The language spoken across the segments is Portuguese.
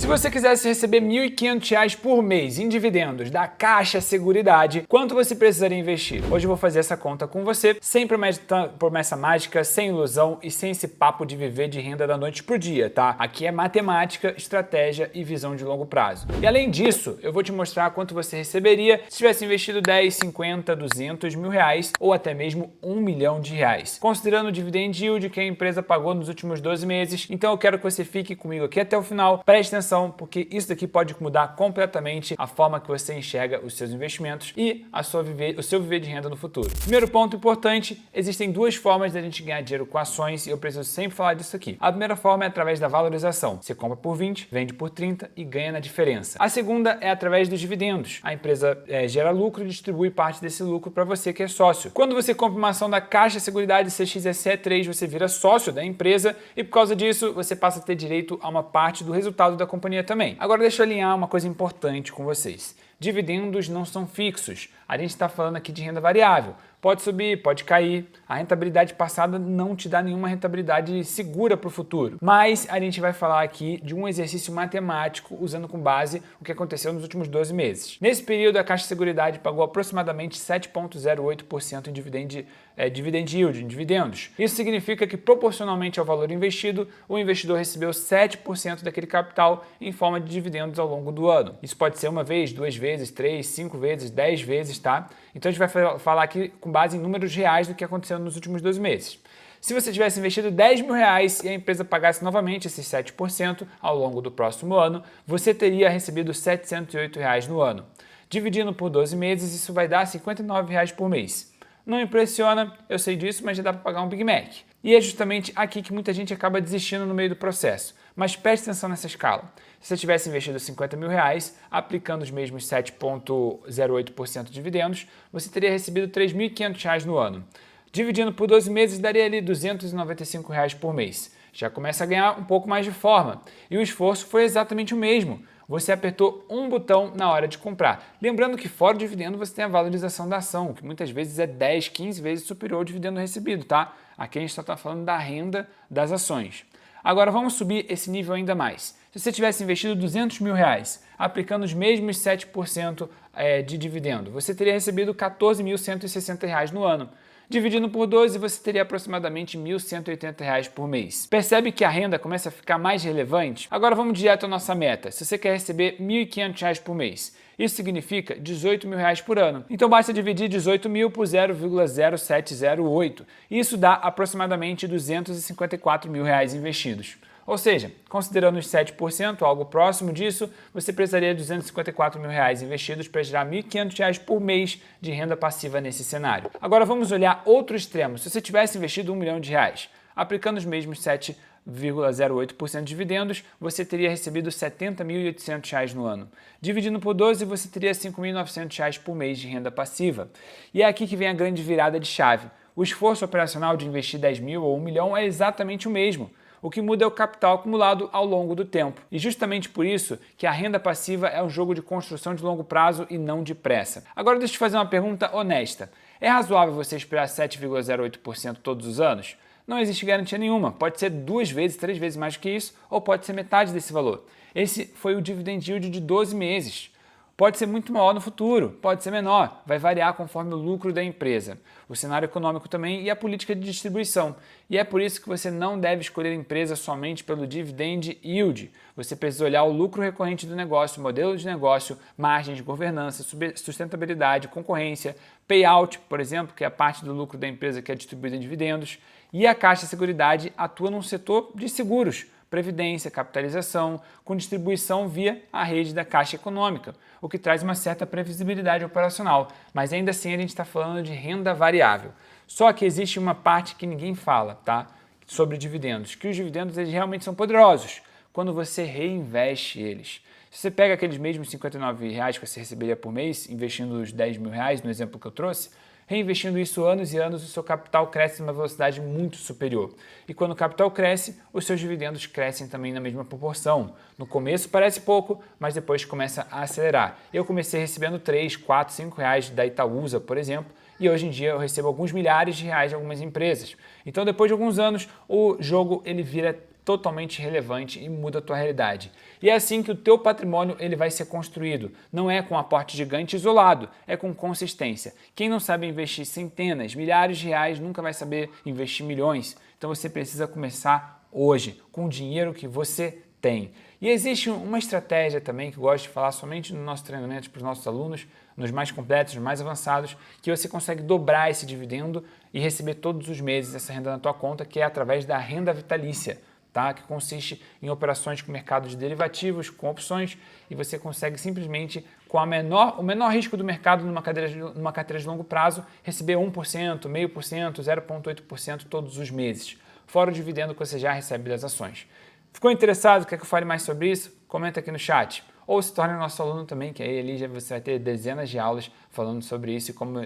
Se você quisesse receber R$ 1.500 por mês em dividendos da Caixa Seguridade, quanto você precisaria investir? Hoje eu vou fazer essa conta com você, sem promessa mágica, sem ilusão e sem esse papo de viver de renda da noite pro dia, tá? Aqui é matemática, estratégia e visão de longo prazo. E além disso, eu vou te mostrar quanto você receberia se tivesse investido 10, 50, 200 mil reais ou até mesmo R$ 1 milhão, considerando o dividend yield que a empresa pagou nos últimos 12 meses. Então eu quero que você fique comigo aqui até o final, preste atenção, porque isso daqui pode mudar completamente a forma que você enxerga os seus investimentos e o seu viver de renda no futuro. Primeiro ponto importante, existem duas formas de a gente ganhar dinheiro com ações e eu preciso sempre falar disso aqui. A primeira forma é através da valorização. Você compra por 20, vende por 30 e ganha na diferença. A segunda é através dos dividendos. A empresa gera lucro e distribui parte desse lucro para você que é sócio. Quando você compra uma ação da Caixa Seguridade CXSE3, você vira sócio da empresa e por causa disso você passa a ter direito a uma parte do resultado da companhia também. Agora deixa eu alinhar uma coisa importante com vocês. Dividendos não são fixos. A gente está falando aqui de renda variável. Pode subir, pode cair. A rentabilidade passada não te dá nenhuma rentabilidade segura para o futuro. Mas a gente vai falar aqui de um exercício matemático usando como base o que aconteceu nos últimos 12 meses. Nesse período, a Caixa Seguridade pagou aproximadamente 7,08% em dividend yield, em dividendos. Isso significa que, proporcionalmente ao valor investido, o investidor recebeu 7% daquele capital em forma de dividendos ao longo do ano. Isso pode ser uma vez, duas vezes, 3, 5 vezes, 10 vezes, tá? Então a gente vai falar aqui com base em números reais do que aconteceu nos últimos 12 meses. Se você tivesse investido 10 mil reais e a empresa pagasse novamente esses 7% ao longo do próximo ano, você teria recebido R$ 708 reais no ano. Dividindo por 12 meses, isso vai dar R$ 59 reais por mês. Não impressiona, eu sei disso, mas já dá para pagar um Big Mac. E é justamente aqui que muita gente acaba desistindo no meio do processo. Mas preste atenção nessa escala. Se você tivesse investido 50 mil reais, aplicando os mesmos 7,08% de dividendos, você teria recebido R$ 3.500 reais no ano. Dividindo por 12 meses, daria ali R$ 295 reais por mês. Já começa a ganhar um pouco mais de forma. E o esforço foi exatamente o mesmo. Você apertou um botão na hora de comprar. Lembrando que fora o dividendo você tem a valorização da ação, que muitas vezes é 10, 15 vezes superior ao dividendo recebido, tá? Aqui a gente só está falando da renda das ações. Agora vamos subir esse nível ainda mais. Se você tivesse investido 200 mil reais, aplicando os mesmos 7% de dividendo, você teria recebido R$ 14.160 reais no ano. Dividindo por 12, você teria aproximadamente R$ 1.180 reais por mês. Percebe que a renda começa a ficar mais relevante? Agora vamos direto à nossa meta. Se você quer receber R$ 1.500 reais por mês, isso significa R$ 18 mil reais por ano. Então basta dividir 18 mil por 0,0708. Isso dá aproximadamente R$ 254 mil reais investidos. Ou seja, considerando os 7%, algo próximo disso, você precisaria de R$ 254 mil reais investidos para gerar R$ 1.500 reais por mês de renda passiva nesse cenário. Agora vamos olhar outro extremo. Se você tivesse investido R$ 1 milhão, aplicando os mesmos 7,08% de dividendos, você teria recebido R$ 70.800 reais no ano. Dividindo por 12, você teria R$ 5.900 reais por mês de renda passiva. E é aqui que vem a grande virada de chave. O esforço operacional de investir 10 mil ou 1 milhão é exatamente o mesmo. O que muda é o capital acumulado ao longo do tempo. E justamente por isso que a renda passiva é um jogo de construção de longo prazo e não de pressa. Agora deixa eu te fazer uma pergunta honesta. É razoável você esperar 7,08% todos os anos? Não existe garantia nenhuma. Pode ser 2 vezes, 3 vezes mais do que isso, ou pode ser metade desse valor. Esse foi o dividend yield de 12 meses. Pode ser muito maior no futuro, pode ser menor, vai variar conforme o lucro da empresa, o cenário econômico também e a política de distribuição. E é por isso que você não deve escolher a empresa somente pelo dividend yield. Você precisa olhar o lucro recorrente do negócio, modelo de negócio, margens de governança, sustentabilidade, concorrência, payout, por exemplo, que é a parte do lucro da empresa que é distribuída em dividendos. E a Caixa Seguridade atua num setor de seguros, previdência, capitalização, com distribuição via a rede da Caixa Econômica, o que traz uma certa previsibilidade operacional, mas ainda assim a gente está falando de renda variável. Só que existe uma parte que ninguém fala, tá? Sobre dividendos, que os dividendos eles realmente são poderosos quando você reinveste eles. Se você pega aqueles mesmos R$ 59 reais que você receberia por mês, investindo os 10 mil reais no exemplo que eu trouxe, reinvestindo isso anos e anos, o seu capital cresce em uma velocidade muito superior. E quando o capital cresce, os seus dividendos crescem também na mesma proporção. No começo parece pouco, mas depois começa a acelerar. Eu comecei recebendo 3, 4, 5 reais da Itaúsa, por exemplo, e hoje em dia eu recebo alguns milhares de reais de algumas empresas. Então, depois de alguns anos, o jogo ele vira totalmente relevante e muda a tua realidade. E é assim que o teu patrimônio ele vai ser construído. Não é com aporte gigante isolado, é com consistência. Quem não sabe investir centenas, milhares de reais nunca vai saber investir milhões. Então você precisa começar hoje, com o dinheiro que você tem. E existe uma estratégia também que eu gosto de falar somente no nosso treinamento para os nossos alunos, nos mais completos, nos mais avançados, que você consegue dobrar esse dividendo e receber todos os meses essa renda na tua conta, que é através da renda vitalícia, tá? Que consiste em operações com mercado de derivativos, com opções, e você consegue simplesmente, com o menor risco do mercado numa carteira de longo prazo, receber 1%, 0,5%, 0,8% todos os meses, fora o dividendo que você já recebe das ações. Ficou interessado? Quer que eu fale mais sobre isso? Comenta aqui no chat. Ou se torne nosso aluno também, que aí ali já você vai ter dezenas de aulas falando sobre isso e como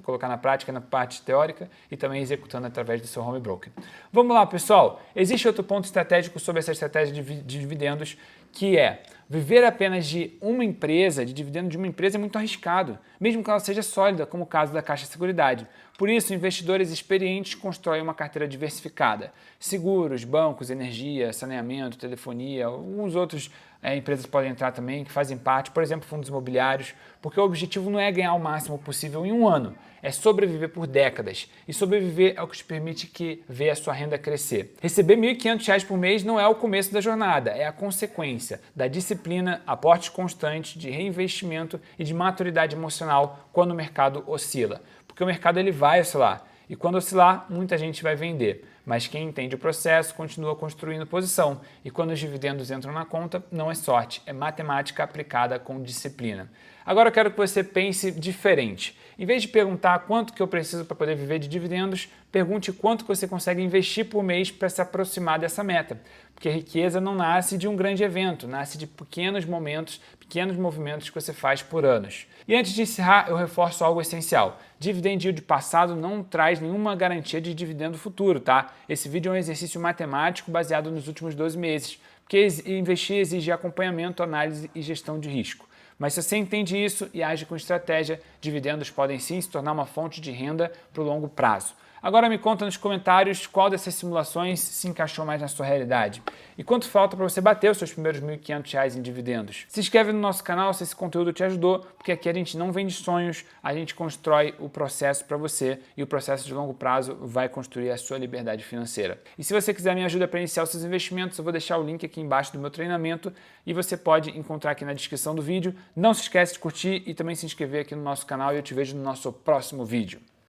colocar na prática, na parte teórica e também executando através do seu home broker. Vamos lá, pessoal. Existe outro ponto estratégico sobre essa estratégia de dividendos, que é viver apenas de uma empresa, de dividendo de uma empresa é muito arriscado, mesmo que ela seja sólida, como o caso da Caixa Seguridade. Por isso, investidores experientes constroem uma carteira diversificada. Seguros, bancos, energia, saneamento, telefonia, alguns outros empresas podem entrar também, que fazem parte, por exemplo, fundos imobiliários, porque o objetivo não é ganhar o máximo possível em um ano, é sobreviver por décadas. E sobreviver é o que te permite ver a sua renda crescer. Receber R$ 1.500 por mês não é o começo da jornada, é a consequência da disciplina, aportes constantes, de reinvestimento e de maturidade emocional quando o mercado oscila. Porque o mercado ele vai oscilar. E quando oscilar, muita gente vai vender. Mas quem entende o processo continua construindo posição. E quando os dividendos entram na conta, não é sorte, é matemática aplicada com disciplina. Agora eu quero que você pense diferente. Em vez de perguntar quanto que eu preciso para poder viver de dividendos, pergunte quanto que você consegue investir por mês para se aproximar dessa meta. Porque a riqueza não nasce de um grande evento, nasce de pequenos momentos, pequenos movimentos que você faz por anos. E antes de encerrar, eu reforço algo essencial. Dividend yield passado não traz nenhuma garantia de dividendo futuro, tá? Esse vídeo é um exercício matemático baseado nos últimos 12 meses, porque investir exige acompanhamento, análise e gestão de risco. Mas se você entende isso e age com estratégia, dividendos podem sim se tornar uma fonte de renda para o longo prazo. Agora me conta nos comentários qual dessas simulações se encaixou mais na sua realidade. E quanto falta para você bater os seus primeiros R$ 1.500 em dividendos? Se inscreve no nosso canal se esse conteúdo te ajudou, porque aqui a gente não vende sonhos, a gente constrói o processo para você e o processo de longo prazo vai construir a sua liberdade financeira. E se você quiser minha ajuda para iniciar os seus investimentos, eu vou deixar o link aqui embaixo do meu treinamento e você pode encontrar aqui na descrição do vídeo. Não se esquece de curtir e também se inscrever aqui no nosso canal e eu te vejo no nosso próximo vídeo.